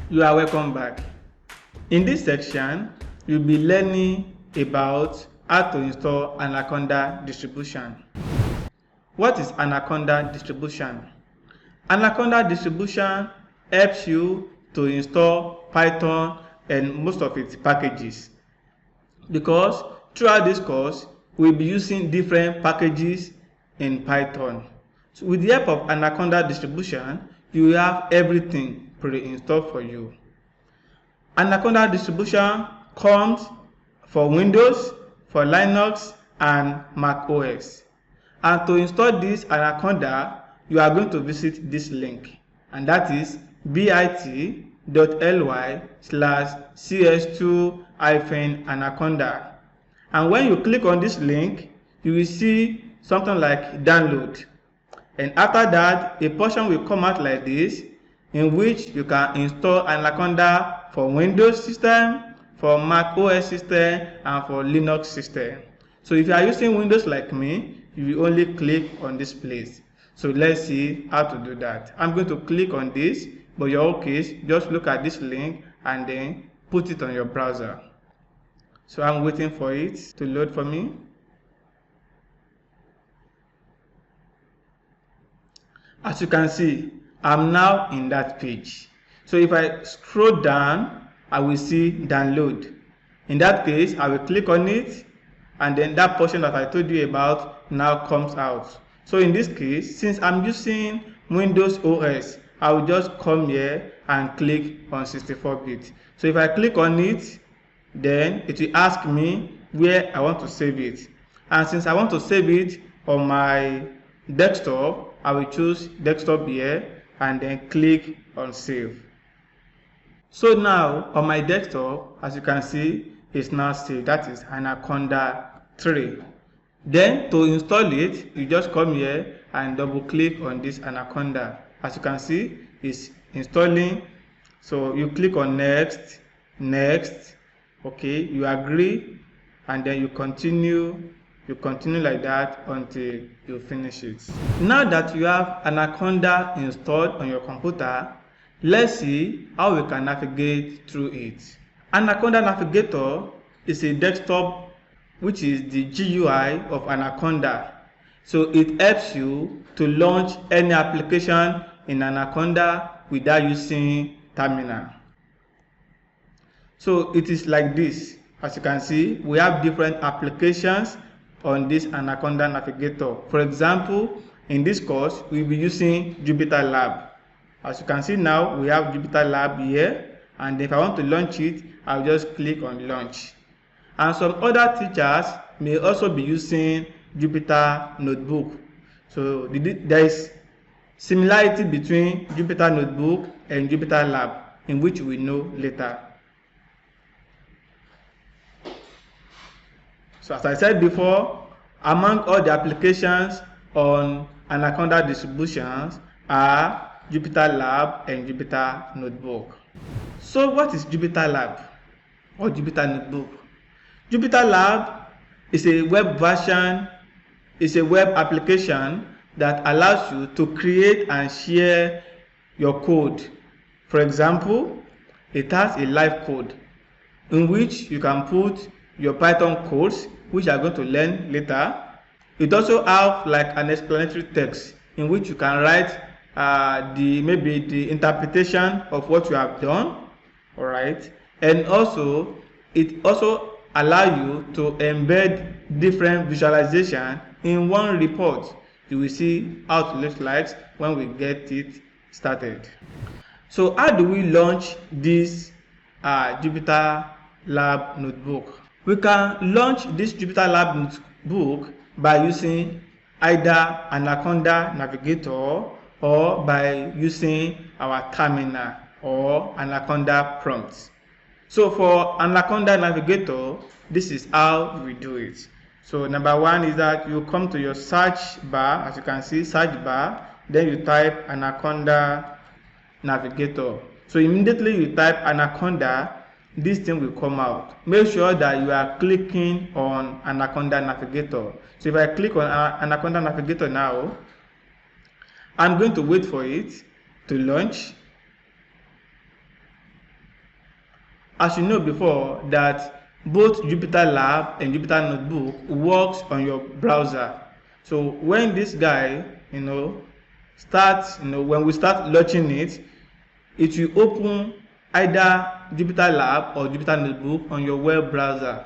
You are welcome back. In this section, you'll be learning about how to install Anaconda distribution. What is Anaconda distribution? Anaconda distribution helps you to install Python and most of its packages, because throughout this course we'll be using different packages in Python. So with the help of Anaconda distribution, you will have everything pre-installed for you. Anaconda distribution comes for Windows, for Linux, and Mac OS. And to install this Anaconda, you are going to visit this link, and that is bit.ly/cs2-anaconda. And when you click on this link, you will see something like download. And after that, a portion will come out like this, in which you can install Anaconda for Windows system, for Mac OS system, and for Linux system. So if you are using Windows like me, you will only click on this place. So let's see how to do that. I'm going to click on this, but in your case, just look at this link and then put it on your browser. So I'm waiting for it to load for me. As you can see, I'm now in that page. So if I scroll down, I will see download. In that case, I will click on it, and then that portion that I told you about now comes out. So in this case, since I'm using Windows OS, I will just come here and click on 64-bit. So if I click on it, then it will ask me where I want to save it. And since I want to save it on my desktop, I will choose desktop here and then click on save. So now on my desktop, as you can see, it's now saved. That is Anaconda 3. Then to install it, you just come here and double click on this Anaconda. As you can see, it's installing. So you click on next, next, okay, you agree, and then you continue like that until you finish it. Now that you have Anaconda installed on your computer, let's see how we can navigate through it. Anaconda Navigator is a desktop which is the GUI of Anaconda. So it helps you to launch any application in Anaconda without using terminal. So it is like this. As you can see, we have different applications on this Anaconda Navigator. For example, in this course, we'll be using Jupyter Lab. As you can see now, we have Jupyter Lab here, and if I want to launch it, I'll just click on launch. And some other teachers may also be using Jupyter Notebook. So there is similarity between Jupyter Notebook and Jupyter Lab, in which we know later. So as I said before, among all the applications on Anaconda distributions are Jupyter Lab and Jupyter Notebook. So what is Jupyter Lab or Jupyter Notebook? Jupyter Lab is a web version, is a web application that allows you to create and share your code. For example, it has a live code in which you can put your Python codes, which you are going to learn later. It also has like an explanatory text in which you can write maybe the interpretation of what you have done, all right? And also, it also allows you to embed different visualization in one report. You will see how it looks like when we get it started. So how do we launch this Jupyter Lab notebook? We can launch this Jupyter Lab notebook by using either Anaconda Navigator or by using our terminal or Anaconda Prompt. So for Anaconda Navigator, this is how we do it. So number one is that you come to your search bar, as you can see, search bar, then you type Anaconda Navigator. So immediately you type Anaconda, this thing will come out. Make sure that you are clicking on Anaconda Navigator. So if I click on Anaconda Navigator now, I'm going to wait for it to launch. As you know before that both Jupyter Lab and Jupyter Notebook works on your browser. So when this guy, starts, when we start launching it, it will open either Jupyter Lab or Jupyter Notebook on your web browser.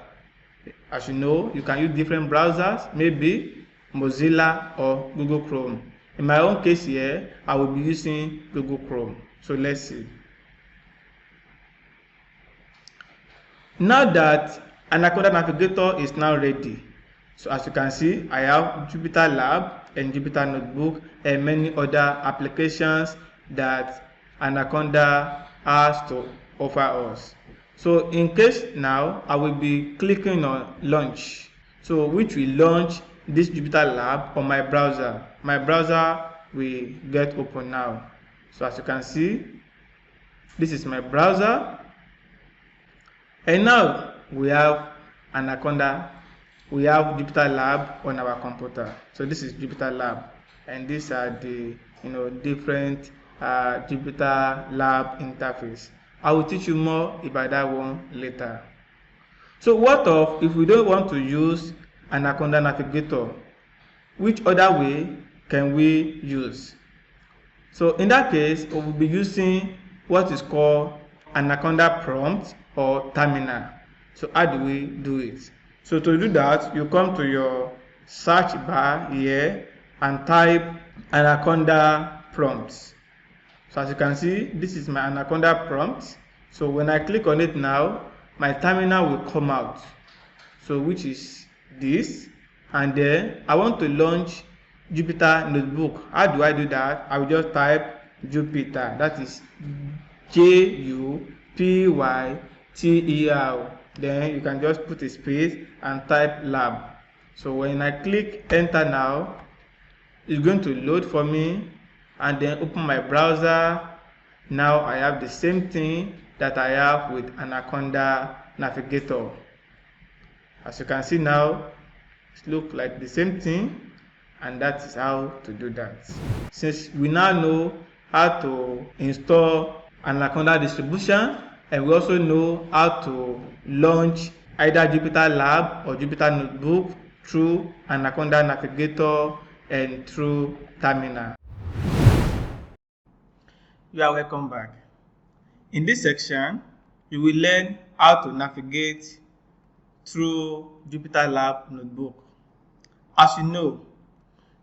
As you know, you can use different browsers, maybe Mozilla or Google Chrome. In my own case here, I will be using Google Chrome. So let's see. Now that Anaconda Navigator is now ready, so as you can see, I have Jupyter Lab and Jupyter Notebook and many other applications that Anaconda has to offer us. So in case now, I will be clicking on launch, so which will launch this Jupyter Lab on my browser. My browser will get open now. So as you can see, this is my browser. And now we have Anaconda, we have Jupyter Lab on our computer. So this is Jupyter Lab, and these are the different Jupyter Lab interface. I will teach you more about that one later. So what of if we don't want to use Anaconda Navigator? Which other way can we use? So in that case, we will be using what is called Anaconda Prompt or terminal. So how do we do it? So to do that, you come to your search bar here and type Anaconda Prompt. So as you can see, this is my Anaconda Prompt. So when I click on it now, my terminal will come out. So which is this, and then I want to launch Jupyter Notebook. How do I do that? I will just type Jupyter. That is Jupyter. Then you can just put a space and type lab. So when I click enter now, it's going to load for me and then open my browser. Now I have the same thing that I have with Anaconda Navigator. As you can see now, it looks like the same thing, and that is how to do that. Since we now know how to install Anaconda distribution, and we also know how to launch either Jupyter Lab or Jupyter Notebook through Anaconda Navigator and through terminal. You are welcome back. In this section, you will learn how to navigate through Jupyter Lab Notebook. As you know,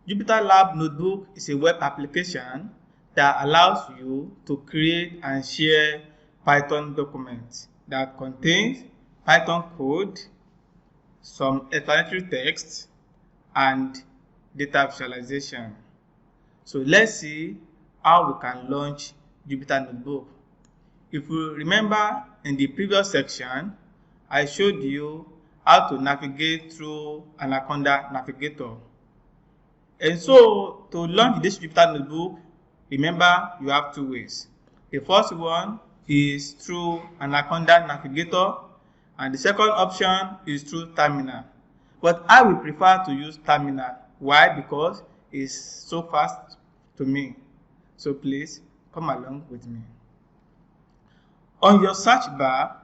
Jupyter Lab Notebook is a web application that allows you to create and share Python documents that contains Python code, some explanatory text, and data visualization. So let's see how we can launch Jupyter Notebook. If you remember in the previous section, I showed you how to navigate through Anaconda Navigator. And so to launch this Jupyter Notebook, remember you have two ways. The first one is through Anaconda Navigator, and the second option is through terminal. But I will prefer to use terminal. Why? Because it's so fast to me. So please come along with me. On your search bar,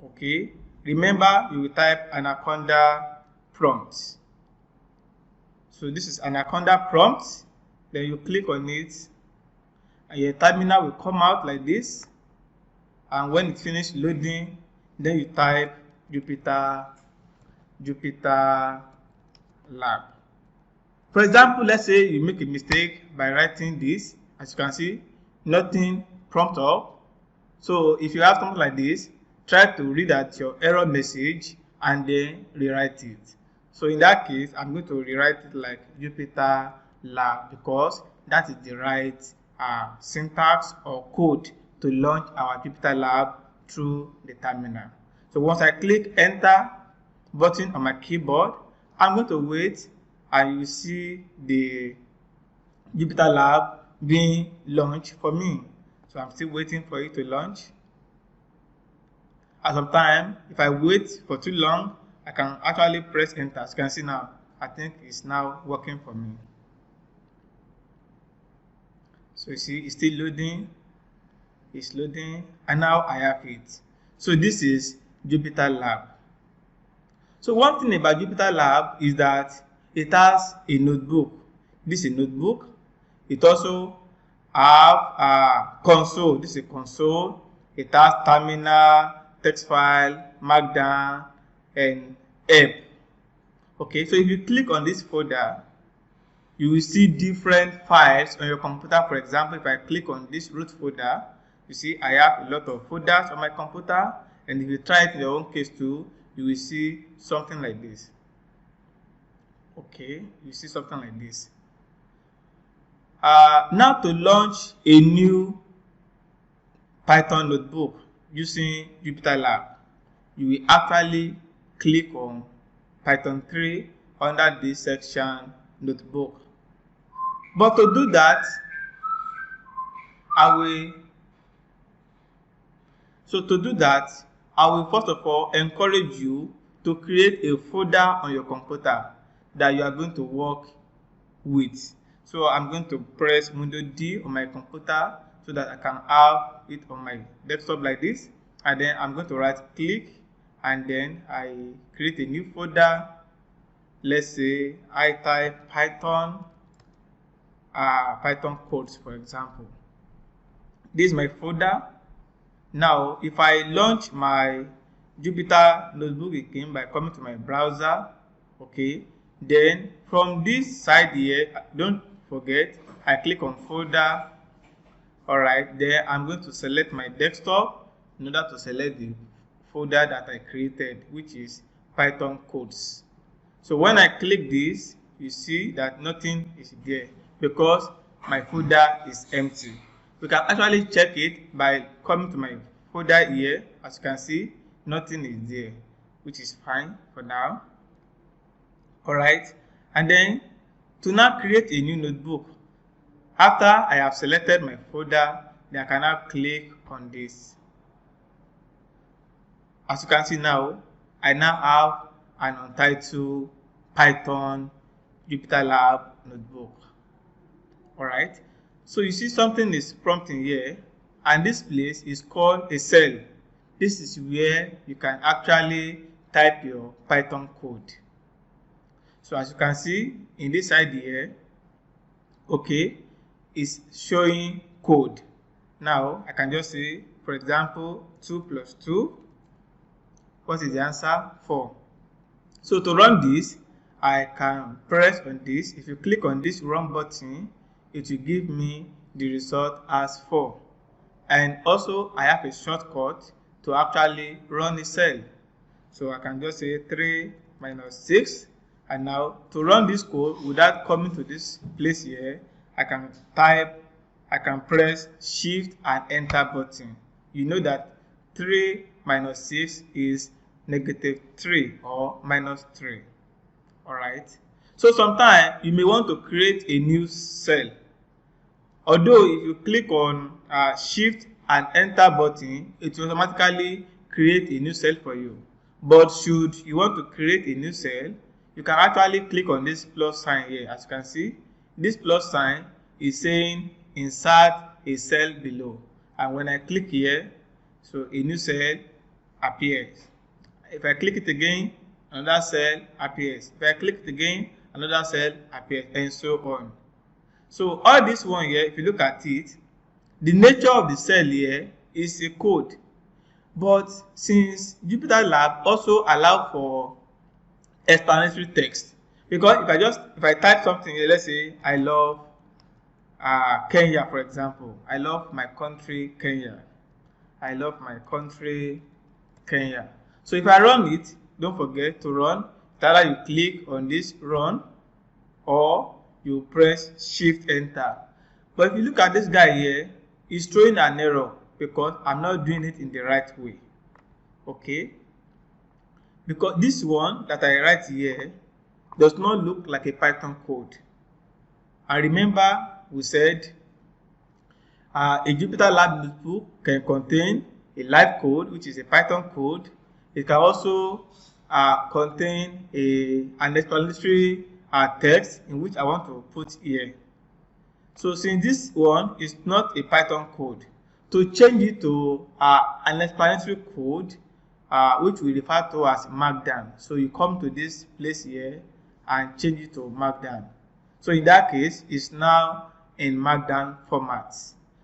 okay, remember you will type Anaconda Prompt. So this is Anaconda Prompt. Then you click on it, and your terminal will come out like this. And when it finishes loading, then you type Jupyter Lab. For example, let's say you make a mistake by writing this. As you can see, nothing prompt up. So if you have something like this, try to read out your error message and then rewrite it. So in that case, I'm going to rewrite it like Jupyter Lab because that is the right syntax or code to launch our Jupyter Lab through the terminal. So once I click enter button on my keyboard, I'm going to wait and you see the Jupyter Lab being launched for me. So I'm still waiting for it to launch. At some time, if I wait for too long, I can actually press enter. As you can see now, I think it's now working for me. So you see, it's still loading. It's loading, and now I have it. So this is Jupyter Lab. So one thing about Jupyter Lab is that it has a notebook. This is a notebook. It also have a console. This is a console. It has terminal, text file, markdown, and help. Okay, so if you click on this folder, you will see different files on your computer. For example, if I click on this root folder, you see I have a lot of folders on my computer, and if you try it in your own case too, you will see something like this. Okay, you see something like this. Now to launch a new Python notebook using Jupyter Lab, you will actually click on Python 3 under this section notebook. But to do that, I will first of all encourage you to create a folder on your computer that you are going to work with. So I'm going to press Windows D on my computer so that I can have it on my desktop like this. And then I'm going to right click and then I create a new folder. Let's say I type Python codes, for example. This is my folder. Now, if I launch my Jupyter notebook again by coming to my browser, okay, then from this side here, don't forget, I click on folder. Alright, there I'm going to select my desktop in order to select the folder that I created, which is Python codes. So when I click this, you see that nothing is there because my folder is empty. We can actually check it by coming to my folder here. As you can see, nothing is there, which is fine for now. Alright, and then to now create a new notebook, after I have selected my folder, then I can now click on this. As you can see now, I now have an untitled Python Jupyter Lab notebook. Alright, so you see something is prompting here, and this place is called a cell. This is where you can actually type your Python code. So as you can see in this side here, okay, is showing code. Now I can just say, for example, 2 plus 2. What is the answer? 4. So to run this, I can press on this. If you click on this run button, it will give me the result as 4. And also I have a shortcut to actually run the cell. So I can just say 3 minus 6. And now to run this code without coming to this place here, I can press Shift and Enter button. You know that 3 minus 6 is -3 or -3. Alright. So sometimes you may want to create a new cell. Although if you click on Shift and Enter button, it will automatically create a new cell for you. But should you want to create a new cell, you can actually click on this plus sign here. As you can see, this plus sign is saying insert a cell below. And when I click here, so a new cell appears. If I click it again, another cell appears. If I click it again, another cell appears, and so on. So all this one here, if you look at it, the nature of the cell here is a code. But since Jupyter Lab also allows for explanatory text, because if I type something here, let's say I love Kenya, for example. I love my country, Kenya. I love my country, Kenya. So if I run it, don't forget to run. Either you click on this run or you press Shift Enter. But if you look at this guy here, he's throwing an error because I'm not doing it in the right way. Okay? Because this one that I write here does not look like a Python code. And remember, we said a Jupyter Lab notebook can contain a live code, which is a Python code. It can also contain an explanatory text in which I want to put here. So since this one is not a Python code, to change it to an explanatory code, which we refer to as markdown. So you come to this place here and change it to markdown. So in that case, it's now in markdown format.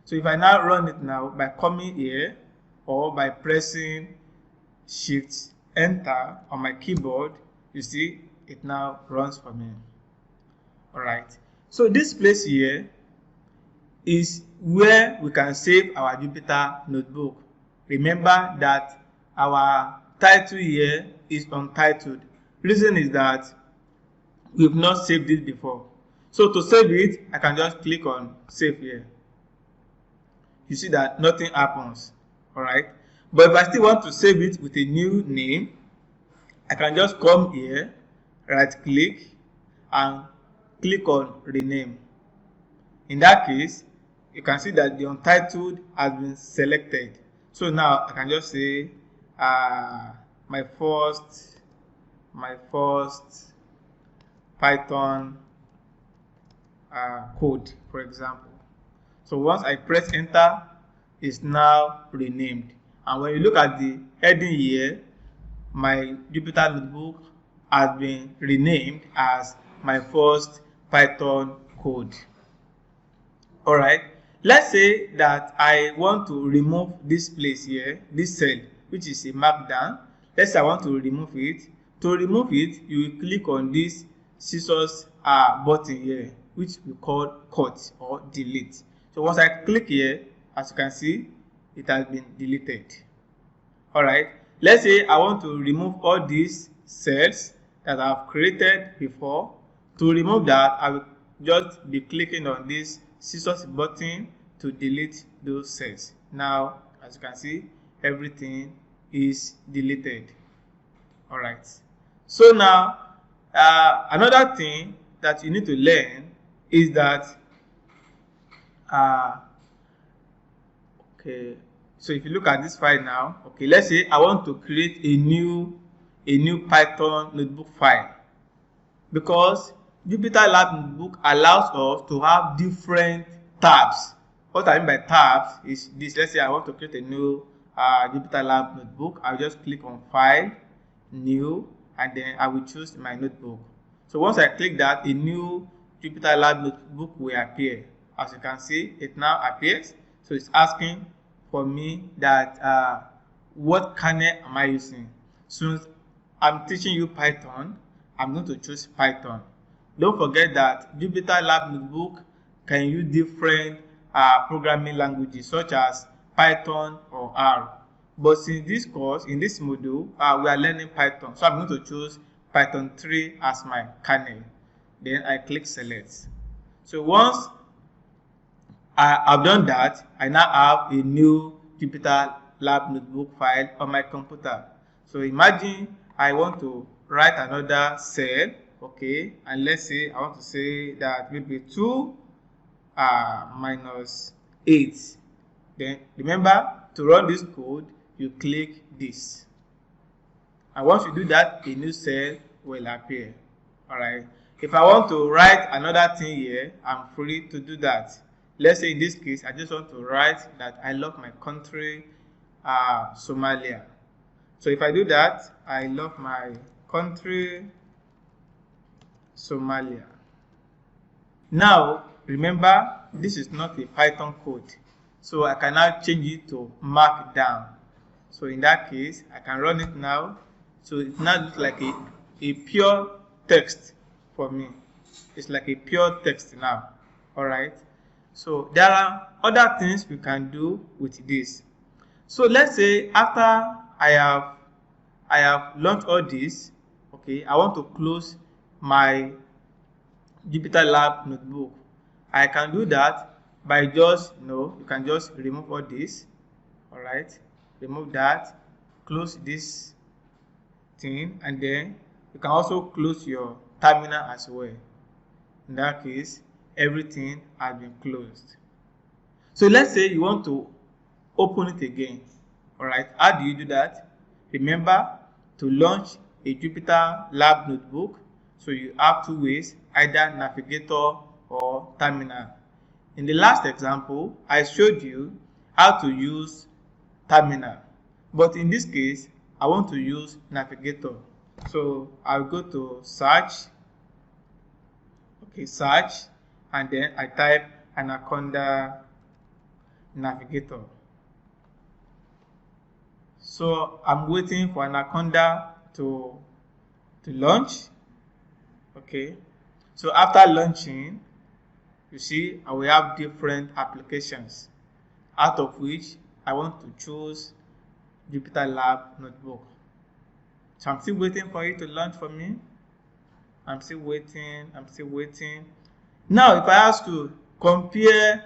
So if I now run it now by coming here or by pressing Shift Enter on my keyboard, you see it now runs for me. Alright, so this place here is where we can save our Jupyter notebook. Remember that our title here is untitled. Reason is that we've not saved it before. So to save it, I can just click on save here. You see that nothing happens. Alright, but if I still want to save it with a new name, I can just come here, right click and click on rename. In that case, you can see that the untitled has been selected. So now I can just say my first Python code, for example. So once I press enter, it's now renamed. And when you look at the heading here, my Jupyter notebook has been renamed as my first Python code. Alright, let's say that I want to remove this place here, this cell, which is a markdown. Let's say I want to remove it. To remove it, you will click on this scissors button here, which we call cut or delete. So once I click here, as you can see, it has been deleted. Alright, let's say I want to remove all these cells that I've created before. To remove that, I will just be clicking on this scissors button to delete those cells. Now, as you can see, everything is deleted. Alright, so now another thing that you need to learn is that okay, so if you look at this file now, okay, let's say I want to create a new Python notebook file, because Jupyter Lab notebook allows us to have different tabs. What I mean by tabs is this. Let's say I want to create a new Jupyter Lab notebook. I'll just click on File, New, and then I will choose my notebook. So once I click that, a new Jupyter Lab notebook will appear. As you can see, it now appears. So it's asking for me that what kernel am I using? Since I'm teaching you Python, I'm going to choose Python. Don't forget that Jupyter Lab notebook can use different programming languages such as Python or R. But in this course, in this module, we are learning Python. So I'm going to choose Python 3 as my kernel. Then I click select. So once I've done that, I now have a new Jupyter Lab notebook file on my computer. So imagine I want to write another cell, okay, and let's say I want to say that maybe 2 minus 8. Then remember, to run this code, you click this. And once you do that, a new cell will appear. Alright. If I want to write another thing here, I'm free to do that. Let's say in this case, I just want to write that I love my country, Somalia. So if I do that, I love my country, Somalia. Now, remember, this is not a Python code. So I can now change it to markdown. So in that case, I can run it now. So it now looks like a pure text for me. It's like a pure text now. Alright. So there are other things we can do with this. So let's say after I have launched all this, okay, I want to close my Jupyter Lab notebook. I can do that by just, you can just remove all this. Alright, remove that, close this thing, and then you can also close your terminal as well. In that case, everything has been closed. So let's say you want to open it again. Alright, how do you do that? Remember to launch a Jupyter Lab notebook. So you have two ways, either Navigator or Terminal. In the last example, I showed you how to use terminal. But in this case, I want to use navigator. So I'll go to search, search, and then I type Anaconda Navigator. So I'm waiting for Anaconda to launch. Okay, so after launching, you see I will have different applications, out of which I want to choose Jupyter Lab notebook. So I'm still waiting for it to launch for me. I'm still waiting. Now, if I ask to compare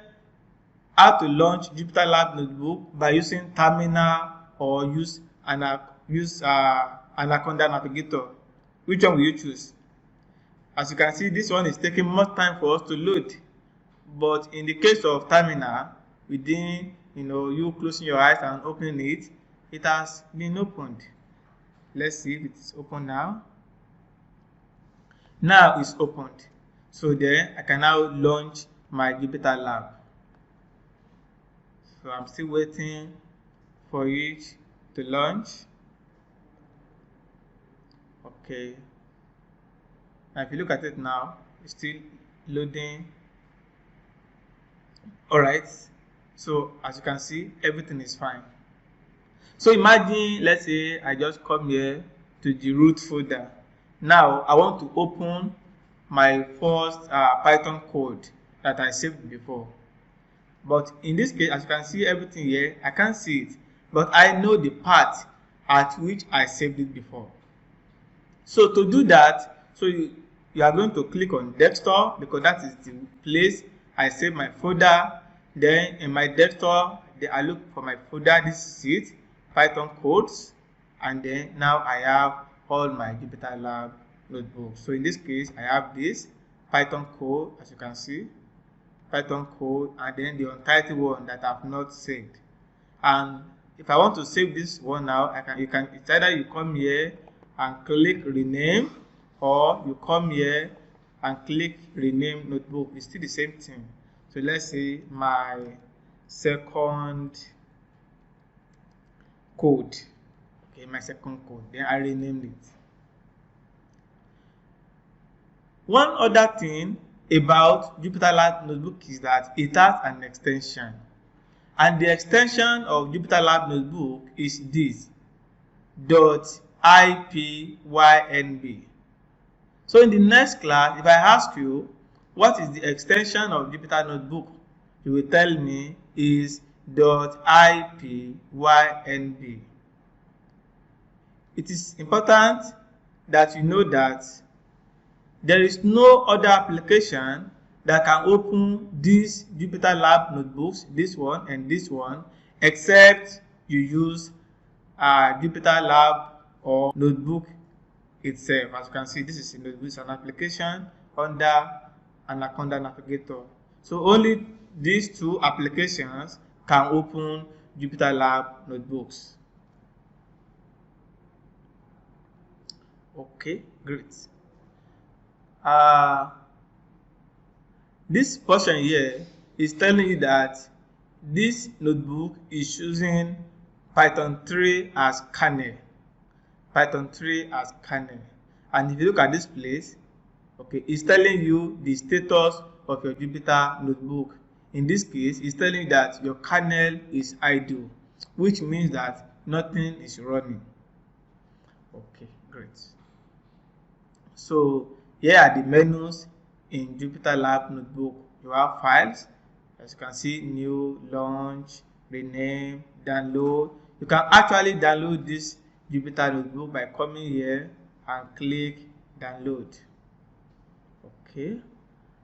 how to launch Jupyter Lab notebook by using terminal or use Anaconda Navigator, which one will you choose? As you can see, this one is taking more time for us to load. But in the case of terminal, within you closing your eyes and opening it, it has been opened. Let's see if it's open now. Now it's opened. So then I can now launch my Jupyter Lab. So I'm still waiting for it to launch. Okay. Now if you look at it now, it's still loading. Alright. So as you can see, everything is fine. So imagine, let's say I just come here to the root folder. Now I want to open my first Python code that I saved before. But in this case, as you can see everything here, I can't see it. But I know the path at which I saved it before. So to do that, so you are going to click on desktop, because that is the place I save my folder. Then in my desktop, I look for my folder. This is it, Python codes, and then now I have all my Jupyter Lab notebooks. So in this case, I have this Python code, as you can see, Python code, and then the untitled one that I have not saved. And if I want to save this one now, it's either you come here and click rename, or you come here and click rename notebook. It's still the same thing. So let's say my second code. Okay, my second code. Then I renamed it. One other thing about Jupyter Lab notebook is that it has an extension. And the extension of Jupyter Lab notebook is this, .ipynb. So in the next class, if I ask you, what is the extension of Jupyter Notebook? You will tell me is .ipynb. It is important that you know that there is no other application that can open these Jupyter Lab notebooks, this one and this one, except you use Jupyter Lab or notebook itself. As you can see, this is an application under Anaconda Navigator. So only these two applications can open Jupyter Lab notebooks. Okay, great. This portion here is telling you that this notebook is using Python 3 as kernel. Python 3 as kernel. And if you look at this place, okay, it's telling you the status of your Jupyter notebook. In this case, it's telling you that your kernel is idle, which means that nothing is running. Okay, great. So here are the menus in Jupyter Lab notebook. You have files, as you can see, new, launch, rename, download. You can actually download this Jupyter notebook by coming here and click download. Okay.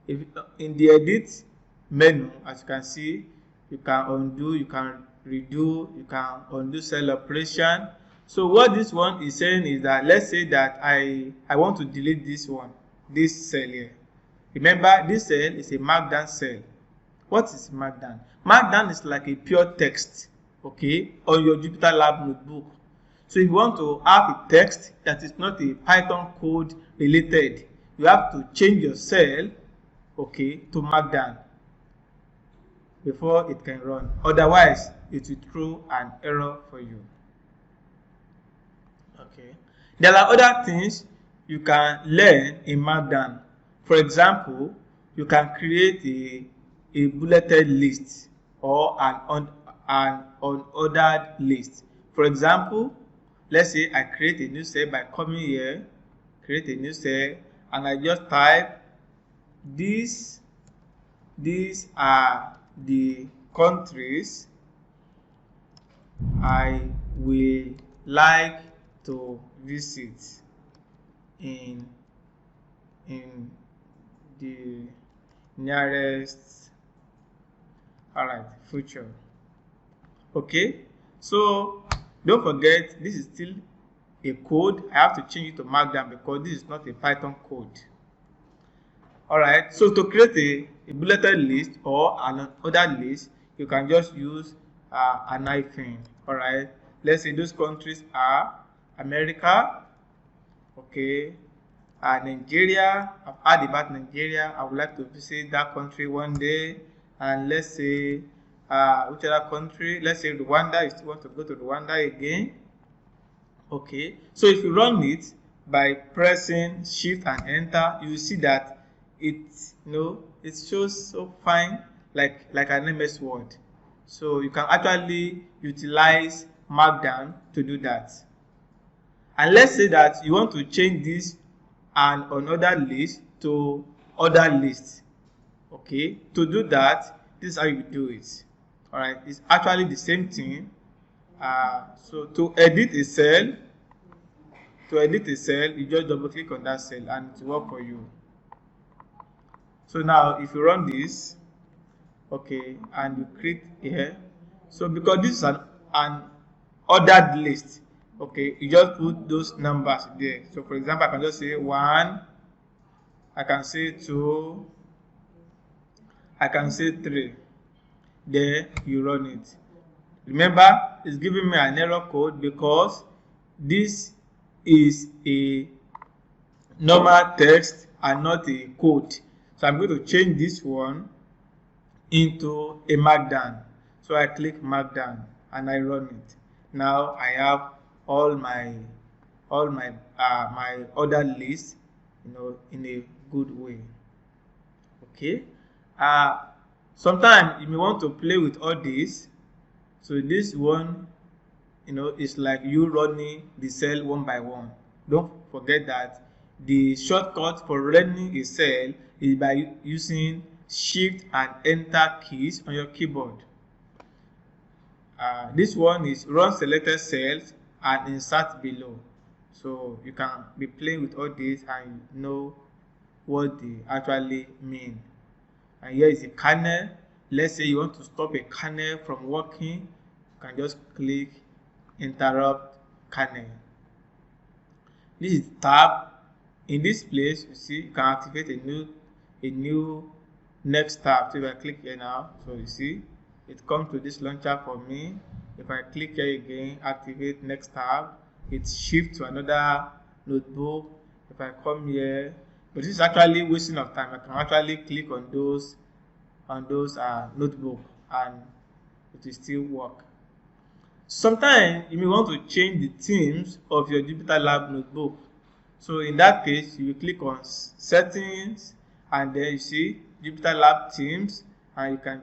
If in the edit menu, as you can see, you can undo, you can redo, you can undo cell operation. So what this one is saying is that, let's say that I want to delete this one, this cell here. Remember, this cell is a markdown cell. What is markdown? Markdown is like a pure text, okay, on your Jupyter Lab notebook. So if you want to have a text that is not a Python code related, you have to change your cell, okay, to markdown. before it can run. Otherwise, it will throw an error for you. Okay. There are other things you can learn in Markdown. For example, you can create a bulleted list or an unordered list. For example, let's say I create a new cell by coming here, create a new cell, and I just type these are the countries I will like to visit in the nearest future. Okay, so don't forget this is still a code. I have to change it to Markdown because this is not a Python code. Alright, so to create a bulleted list or an ordered list, you can just use an hyphen. Alright, let's say those countries are America, okay, Nigeria. I've heard about Nigeria. I would like to visit that country one day. And let's say which other country? Let's say Rwanda. You still want to go to Rwanda again. Okay, so if you run it by pressing Shift and Enter, you will see that it shows so fine like an MS Word. So you can actually utilize Markdown to do that. And let's say that you want to change this and another list to other list. Okay, to do that, this is how you do it. All right, it's actually the same thing. So to edit a cell, you just double click on that cell and it will work for you. So now if you run this, okay, and you click here, so because this is an ordered list, okay, you just put those numbers there. So for example, I can just say 1, I can say 2, I can say 3. There you run it. Remember, it's giving me an error code because this is a normal text and not a code. So I'm going to change this one into a Markdown. So I click Markdown and I run it. Now I have all my my order list, in a good way. Okay. Sometimes you may want to play with all this. So this one, is like you running the cell one by one. Don't forget that the shortcut for running a cell is by using Shift and Enter keys on your keyboard. This one is run selected cells and insert below. So you can be playing with all this and know what they actually mean. And here is a kernel. Let's say you want to stop a kernel from working, you can just click interrupt kernel. This is tab. In this place, you see you can activate a new next tab. So if I click here now, so you see it comes to this launcher for me. If I click here again, activate next tab, it shifts to another notebook. If I come here, but this is actually wasting of time. I can actually click on those notebook and it will still work. Sometimes you may want to change the themes of your Jupyter Lab notebook. So in that case, you will click on settings and then you see Jupyter Lab themes and you can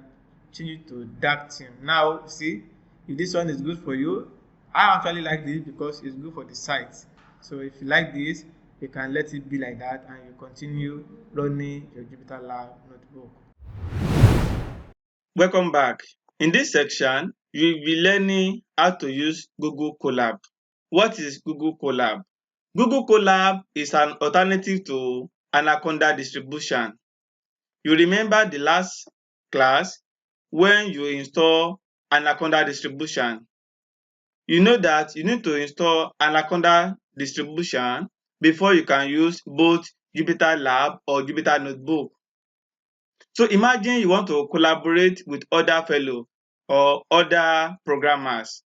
change it to dark theme. Now see if this one is good for you. I actually like this because it's good for the site. So if you like this, you can let it be like that and you continue running your Jupyter Lab notebook. Welcome back. In this section, you will be learning how to use Google Colab. What is Google Colab? Google Colab is an alternative to Anaconda distribution. You remember the last class when you install Anaconda distribution. You know that you need to install Anaconda distribution before you can use both Jupyter Lab or Jupyter Notebook. So imagine you want to collaborate with other fellows or other programmers.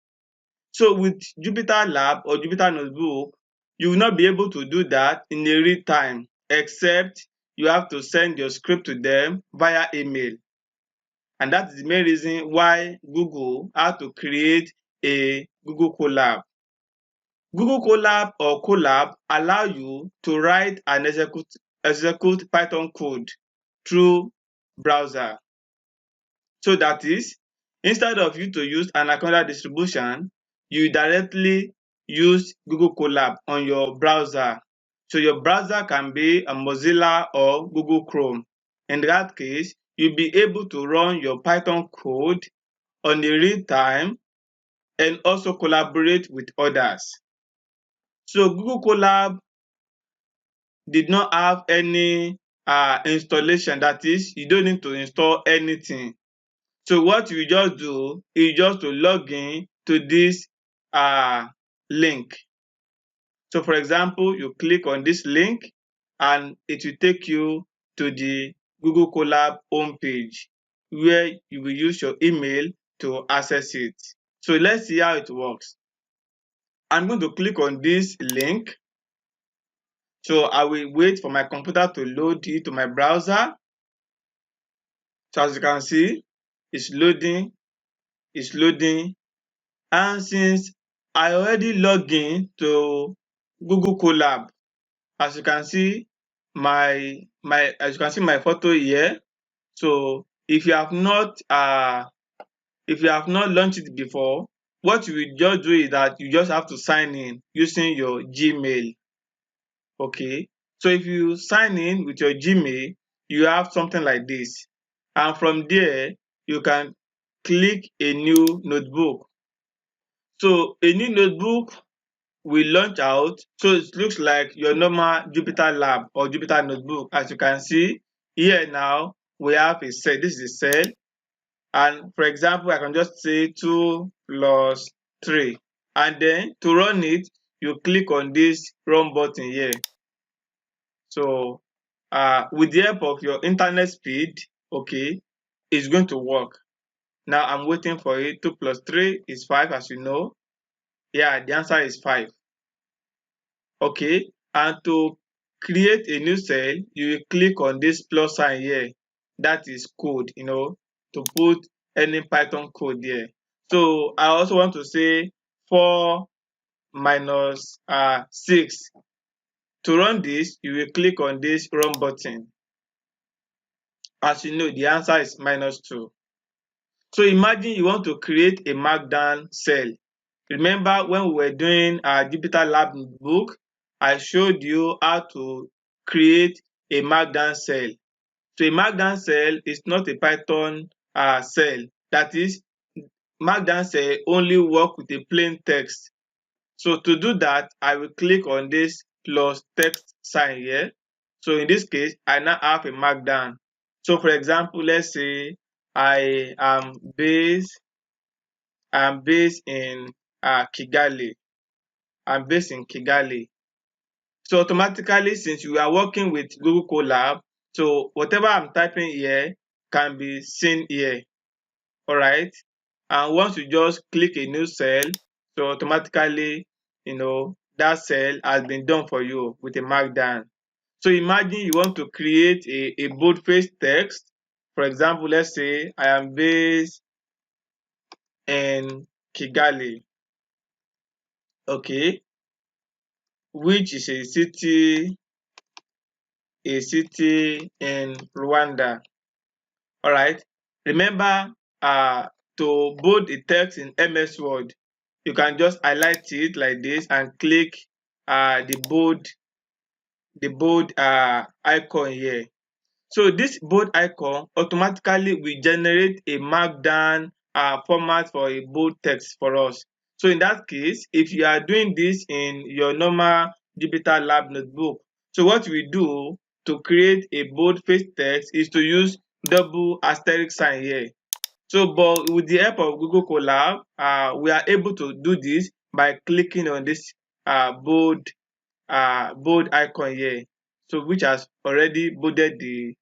So with Jupyter Lab or Jupyter Notebook, you will not be able to do that in a real time, except you have to send your script to them via email. And that is the main reason why Google had to create a Google Colab. Google Colab or Colab allow you to write and execute Python code through browser. So that is, instead of you to use Anaconda distribution, you directly use Google Colab on your browser. So your browser can be a Mozilla or Google Chrome. In that case, you'll be able to run your Python code on a real time and also collaborate with others. So Google Colab did not have any installation. That is, you don't need to install anything. So what you just do is just to log in to this link. So for example, you click on this link and it will take you to the Google Colab homepage where you will use your email to access it. So let's see how it works. I'm going to click on this link. So I will wait for my computer to load it to my browser. So as you can see, it's loading, and since I already logged in to Google Colab, as you can see my photo here. So if you have not launched it before, what you will just do is that you just have to sign in using your Gmail. Okay, so if you sign in with your Gmail, you have something like this, and from there you can click a new notebook. So a new notebook will launch out. So it looks like your normal Jupyter Lab or Jupyter notebook. As you can see here now, we have a cell. This is a cell, and for example, I can just say 2 plus 3, and then to run it, you click on this run button here. So with the help of your internet speed, okay, it's going to work. Now I'm waiting for it. 2 plus 3 is 5, as you know. Yeah, the answer is 5. Okay, and to create a new cell, you will click on this plus sign here. That is code, to put any Python code there. So I also want to say 4 minus 6. To run this, you will click on this run button. As you know, the answer is -2. So imagine you want to create a markdown cell. Remember when we were doing our Jupyter Lab book, I showed you how to create a markdown cell. So a markdown cell is not a Python cell. That is, markdown cell only work with a plain text. So to do that, I will click on this plus text sign here. So in this case, I now have a markdown. So for example, let's say I am based in Kigali. I'm based in Kigali. So automatically, since we are working with Google Colab, so whatever I'm typing here can be seen here. All right. And once you just click a new cell, so automatically, that cell has been done for you with a markdown. So imagine you want to create a boldface text. For example, let's say I am based in Kigali. Okay, which is a city in Rwanda. All right. Remember, to bold the text in MS Word, you can just highlight it like this and click the bold icon here. So this bold icon automatically will generate a markdown format for a bold text for us. So in that case, if you are doing this in your normal Jupyter Lab notebook, so what we do to create a boldface text is to use double asterisk sign here. So, but with the help of Google Colab, we are able to do this by clicking on this bold icon here. So, which has already bolded the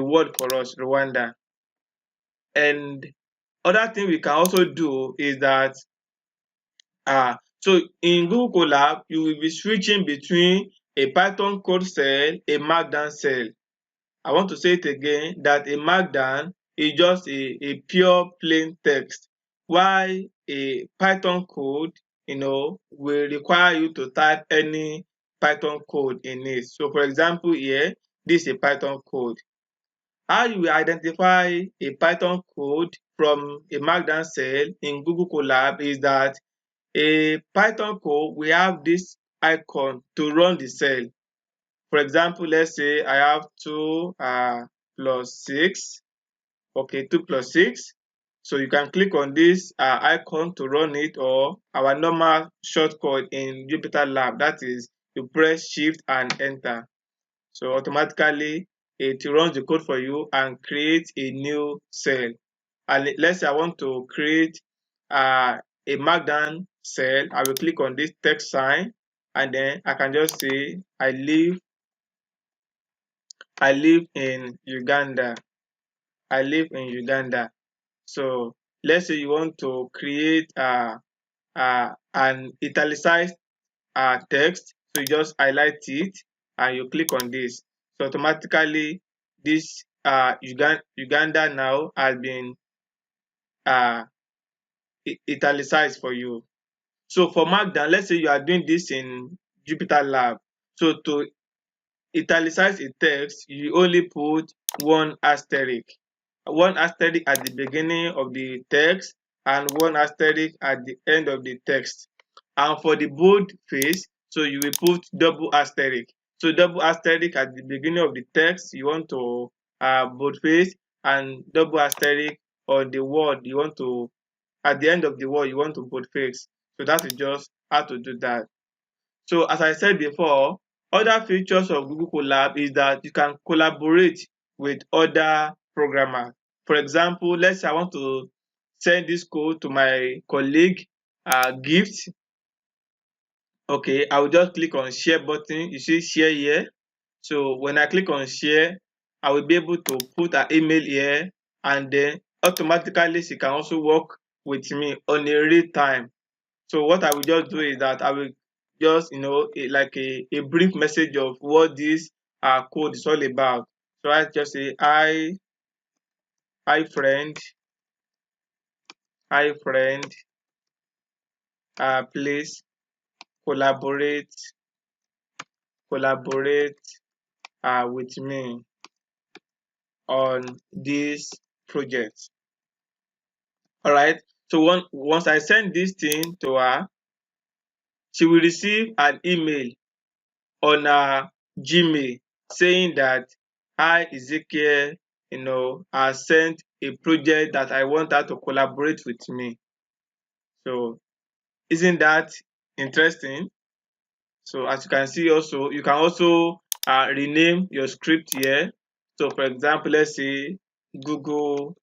word for us, Rwanda. And other thing we can also do is that so in Google Colab, you will be switching between a Python code cell, a markdown cell. I want to say it again that a markdown is just a pure plain text, while a Python code, will require you to type any Python code in it. So for example here, this is a Python code. How you will identify a Python code from a markdown cell in Google Colab is that a Python code will have this icon to run the cell. For example, let's say I have 2 plus 6. Okay, 2 plus 6. So you can click on this icon to run it, or our normal shortcut in Jupyter Lab, that is, you press Shift and Enter. So automatically it runs the code for you and creates a new cell. And let's say I want to create a markdown cell. I will click on this text sign, and then I can just say I live in Uganda. I live in Uganda. So let's say you want to create an italicized text, so you just highlight it and you click on this. So automatically this Uganda now has been uh, italicized for you. So for Markdown, let's say you are doing this in Jupyter Lab. So to italicize a text, you only put one asterisk. One asterisk at the beginning of the text and one asterisk at the end of the text. And for the bold face, so you will put double asterisk. So double asterisk at the beginning of the text, you want to boldface, and double asterisk on the word you want to, at the end of the word you want to boldface. So that is just how to do that. So as I said before, other features of Google Colab is that you can collaborate with other programmers. For example, let's say I want to send this code to my colleague Gift. Okay, I will just click on share button. You see share here. So when I click on share, I will be able to put an email here, and then automatically she can also work with me on a real time. So what I will just do is that I will just, like a brief message of what this code is all about. So I just say, hi friend, please collaborate with me on this project. All right. So once I send this thing to her, she will receive an email on her Gmail saying that, hi Ezekiel, I sent a project that I want her to collaborate with me. So isn't that interesting? So as you can see, also you can also rename your script here. So for example, let's say Google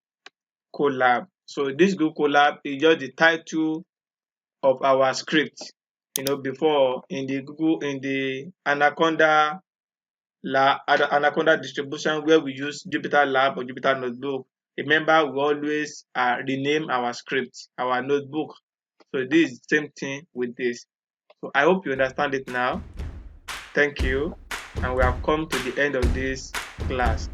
Colab. So this Google Colab is just the title of our script. Before in the Anaconda distribution, where we use Jupyter Lab or Jupyter Notebook, remember we always rename our script, our notebook. So this is the same thing with this. So I hope you understand it now. Thank you, and we have come to the end of this class.